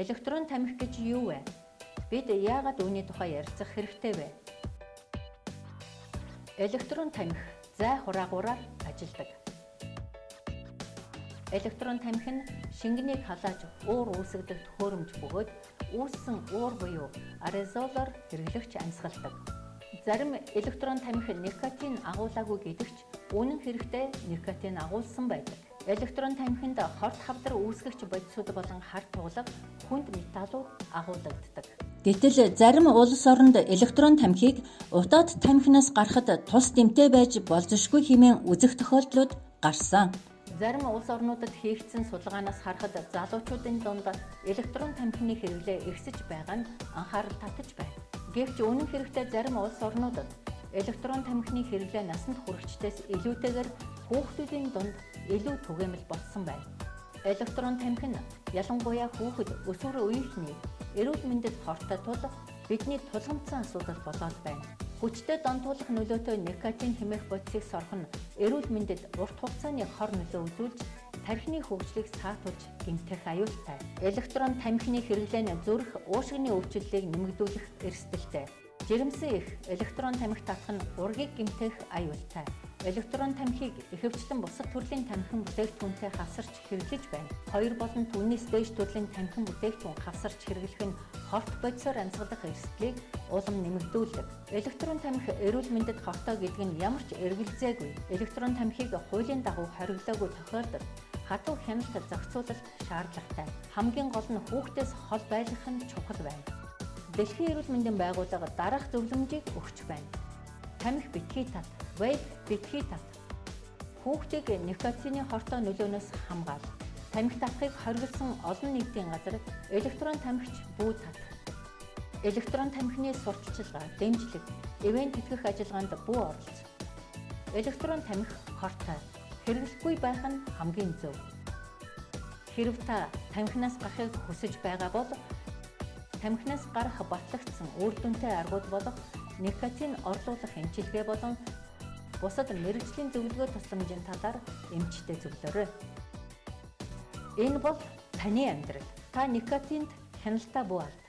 Электрон тамхи гэж юу вэ? Бид яагаад үүний тухай ярилцах хэрэгтэй вэ? Электрон тамхи зай хураагаараар ажилладаг. Электрон тамхи нь шингэнийг халааж уур үүсгдэг төхөөрөмж бөгөөд үүссэн уур буюу аэрозолоор хэрэглэгч амьсгалдаг. Зарим электрон тамхи никотин агуулаагүй гэдэгч үнэн хэрэгтээ никотин агуулсан байдаг. Электрон тамхинд хорт хавдар үүсгэгч бодисууд болон хар тугалаг хүнд металлууд агуулдаг. Гэтэл зарим улс оронд электрон тамхиг утаад тамхинаас гарахад тус дэмтэй байж болзошгүй хэмээн үзэх тохиолдлууд гарсан. Зарим улс орнуудад хийгдсэн судалгаанаас харахад залуучуудын дунд электрон тамхины хэрэглээ ихсэж байгаа нь анхаарал татаж байна. Гэвч үнэн хэрэгтээ зарим улс орнуудад электрон тамхины хэрэглээ насанд хүрэгчдээс илүүтэйгээр хүүхдүүдийн дунд илүү түгээмэл болсон байна. Электрон тамхи нь ялангуяа хүүхэд өсвөр үеийнхний эрүүл мэндэд хортой тул бидний тулгамдсан асуудал болоод байна. Хүчтэй донтуулах нөлөөтэй никотин хэмээх бодисыг сорох нь эрүүл мэндэд урт хугацааны хор нөлөө үзүүлж тархины хөгжлийг саатуулж гэмтэх аюултай. Электрон тамхины хэрэглээ нь зүрх уушгины өвчлөлийг нэмэгдүүлэх эрсдэлтэй. Жирэмсэн их электрон тамхи татах нь ургийг гэмтэх аюултай. Электрон тамхиг ихэвчлэн бусад төрлийн тамхин бүтээгдэхүүнтэй хавсарч хэрэглэж байна. 2 болон түүнээс дээш төрлийн тамхин бүтээгдэхүүн хавсарч хэрэглэх нь хорт бодисоор амьсгалах эрсдлийг улам нэмэгдүүлдэг. Электрон тамхи эрүүл мэндэд хортой гэдэг нь ямар ч эргэлзээгүй. Электрон тамхиг хуулийн дагуу хориглоогүй тохиолдолд хатуу хяналт зохицуулалт шаардлагатай. Хамгийн гол нь хүүхдээс хол байлгах нь чухал байна. Дэлхийн эрүүл мэндийн байгууллага дараах зөвлөмжийг өгч байна. Тамхи битгий тат, вейп битгий тат. Хүүхдийг никотины хортой нөлөөнөөс хамгаал. Тамхи татахыг хориглосон олон нийтийн газар электрон тамхич бүү тат. Электрон тамхины сурталчилгаа, дэмжлэг, ивент тэтгэх ажиллагаанд бүү оролц. Электрон тамхи хортой. Хэрэглэхгүй байх нь хамгийн зөв. Хэрв та тамхинаас гарахыг хүсэж байгаа бол тамхинаас гарах батлагдсан үр дүнтэй аргууд болох никотин орлуулах эмчилгээ болон бусад мэргэжлийн зөвлөгөө тусламжийн талаар эмчтэй зөвлөөрэй. Энэ бол таны амьдрал. Та никотинд хяналтаа бүү алд.